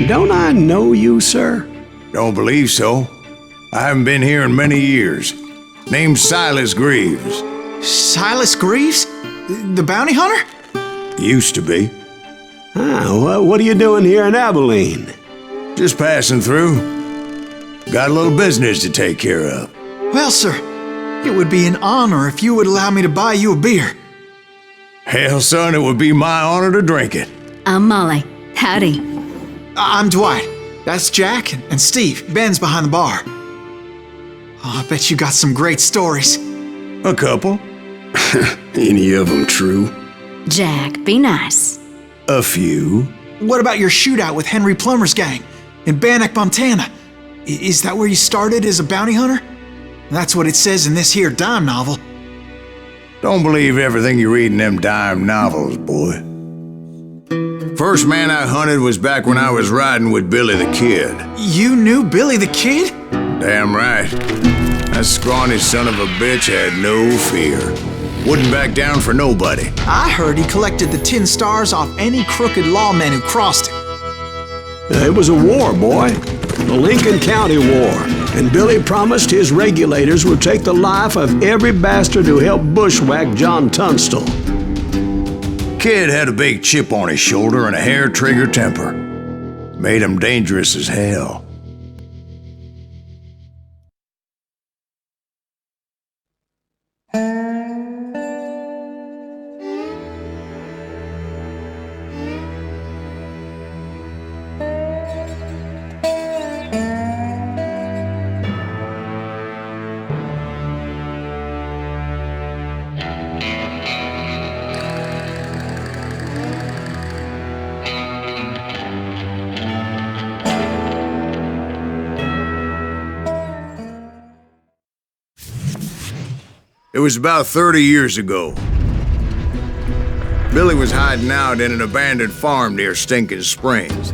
Don't I know you, sir? Don't believe so. I haven't been here in many years. Name's Silas Greaves. Silas Greaves? The bounty hunter? Used to be. What are you doing here in Abilene? Just passing through. Got a little business to take care of. Well, sir, it would be an honor if you would allow me to buy you a beer. Hell, son, it would be my honor to drink it. I'm Molly. Howdy. I'm Dwight. That's Jack and Steve. Ben's behind the bar. Oh, I bet you got some great stories. A couple. Any of them true? Jack, be nice. A few. What about your shootout with Henry Plummer's gang in Bannock, Montana? Is that where you started as a bounty hunter? That's what it says in this here dime novel. Don't believe everything you read in them dime novels, boy. First man I hunted was back when I was riding with Billy the Kid. You knew Billy the Kid? Damn right. That scrawny son of a bitch had no fear. Wouldn't back down for nobody. I heard he collected the 10 stars off any crooked lawmen who crossed him. It was a war, boy. The Lincoln County War. And Billy promised his regulators would take the life of every bastard who helped bushwhack John Tunstall. Kid had a big chip on his shoulder and a hair-trigger temper. Made him dangerous as hell. It was about 30 years ago. Billy was hiding out in an abandoned farm near Stinking Springs.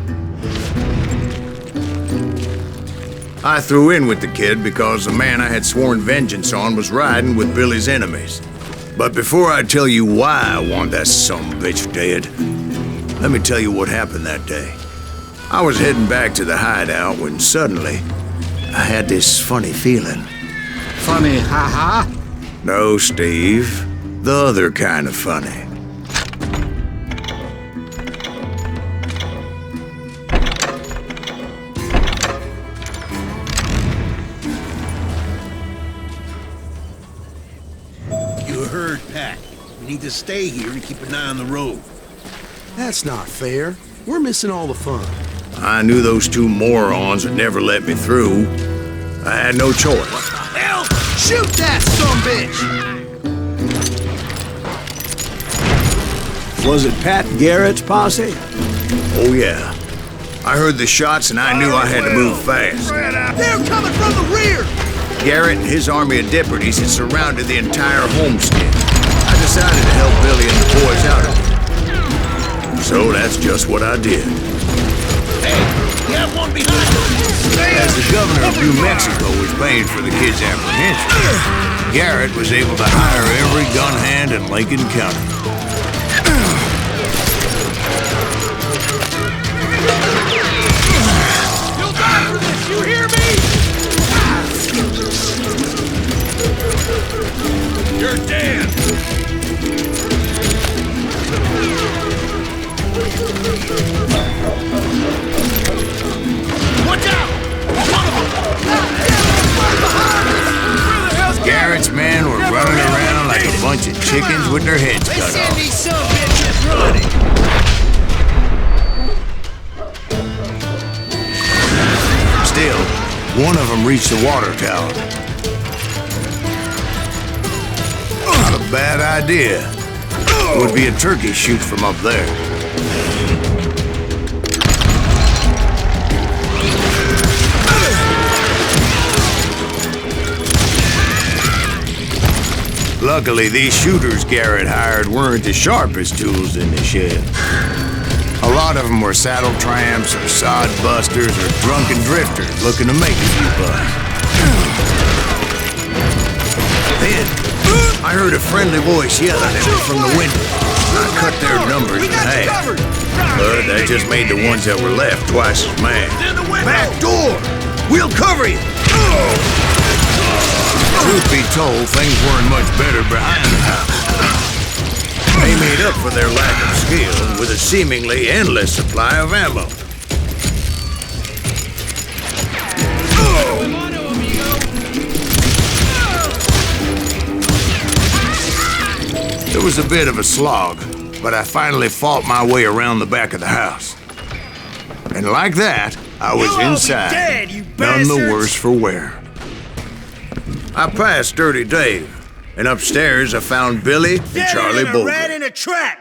I threw in with the kid because the man I had sworn vengeance on was riding with Billy's enemies. But before I tell you why I want that sumbitch dead, let me tell you what happened that day. I was heading back to the hideout when suddenly I had this funny feeling. Funny, ha-ha? No, Steve. The other kind of funny. You heard Pat. We need to stay here and keep an eye on the road. That's not fair. We're missing all the fun. I knew those two morons would never let me through. I had no choice. Hell! Shoot that sumbitch! Was it Pat Garrett's posse? Oh, yeah. I heard the shots and I knew I had to move fast. They're coming from the rear! Garrett and his army of deputies had surrounded the entire homestead. I decided to help Billy and the boys out of it. So that's just what I did. Hey, you have one behind us! As the governor of New Mexico was paying for the kid's apprehension, Garrett was able to hire every gun hand in Lincoln County. You'll die for this, you hear me? You're dead! Watch out! Garrett's men were running around like a bunch of chickens with their heads cut off. Send these sumbitches running! Still, one of them reached the water tower. Not a bad idea. Would be a turkey shoot from up there. Luckily, these shooters Garrett hired weren't the sharpest tools in the shed. A lot of them were saddle tramps or sod busters or drunken drifters looking to make a few bucks. Then, I heard a friendly voice yelling at me from the window. I cut their numbers in half. But that just made the ones that were left twice as mad. Back door! We'll cover you! Truth be told, things weren't much better behind the house. They made up for their lack of skill with a seemingly endless supply of ammo. It was a bit of a slog, but I finally fought my way around the back of the house. And like that, I was inside, dead, none the worse for wear. I passed Dirty Dave, and upstairs I found Billy and Charlie Bolton. Rat in a trap!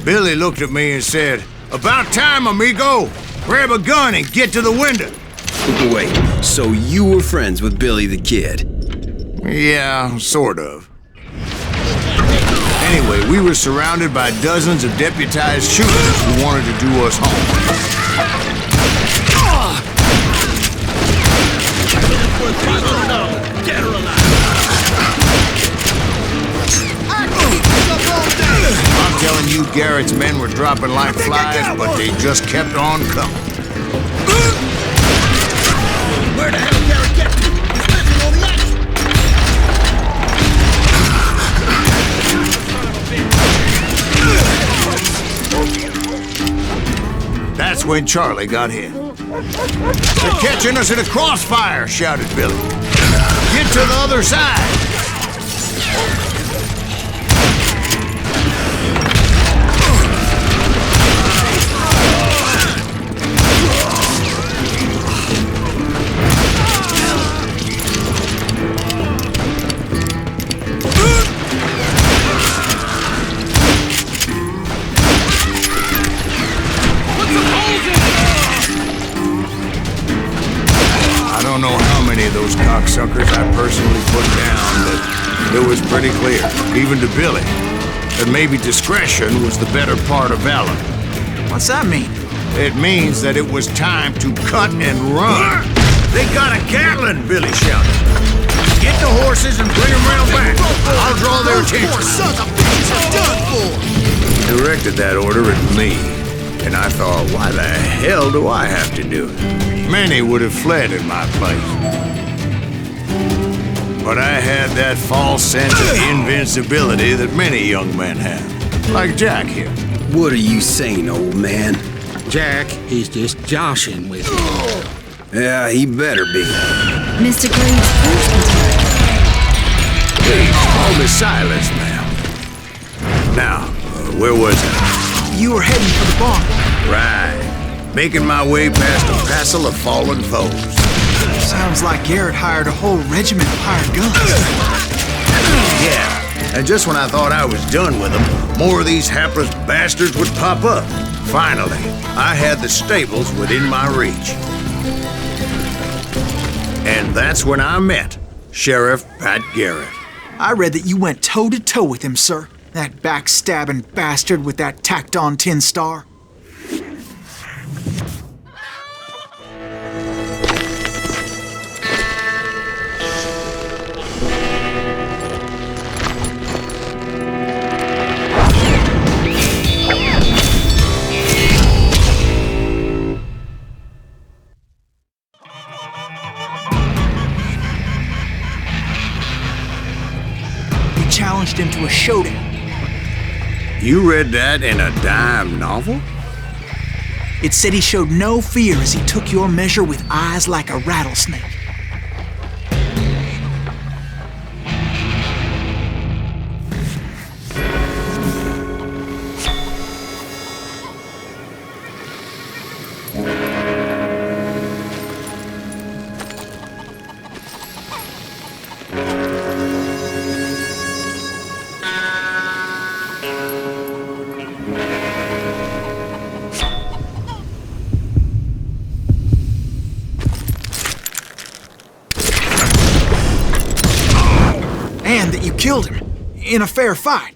Billy looked at me and said, "About time, amigo! Grab a gun and get to the window!" Wait, so you were friends with Billy the Kid? Yeah, sort of. Anyway, we were surrounded by dozens of deputized shooters who wanted to do us home. Dead or alive! I'm telling you, Garrett's men were dropping like flies, but they just kept on coming. Where the hell Garrett get to? He's missing all the action! That's when Charlie got hit. "They're catching us in a crossfire," shouted Billy. "Get to the other side!" I don't know how many of those cocksuckers I personally put down, but it was pretty clear, even to Billy, that maybe discretion was the better part of valor. What's that mean? It means that it was time to cut and run. "They got a Gatling!" Billy shouted. "Get the horses and bring them round back. I'll draw their attention." Poor sons of bitches are done for! He directed that order at me, and I thought, why the hell do I have to do it? Many would have fled in my place. But I had that false sense of invincibility that many young men have, like Jack here. What are you saying, old man? Jack, he's just joshing with you. Yeah, he better be. Mr. Greaves, please continue. Please, call me Silas, ma'am. Now, where was I? You were heading for the barn. Right. Making my way past a passel of fallen foes. Sounds like Garrett hired a whole regiment of hired guns. Yeah, and just when I thought I was done with them, more of these hapless bastards would pop up. Finally, I had the stables within my reach. And that's when I met Sheriff Pat Garrett. I read that you went toe-to-toe with him, sir. That backstabbing bastard with that tacked-on tin star. Challenged him to a showdown. You read that in a dime novel? It said he showed no fear as he took your measure with eyes like a rattlesnake. That you killed him in a fair fight.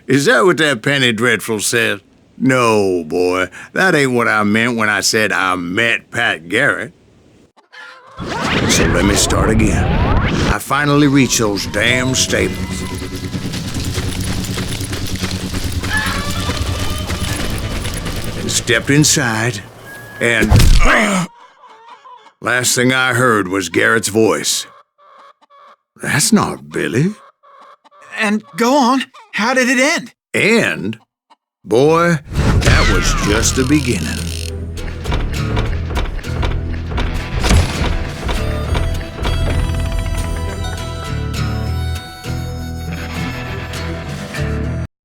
Is that what that penny dreadful said? No, boy, that ain't what I meant when I said I met Pat Garrett. So let me start again. I finally reached those damn stables. And stepped inside, and last thing I heard was Garrett's voice. That's not Billy. And go on, how did it end? And, boy, that was just the beginning.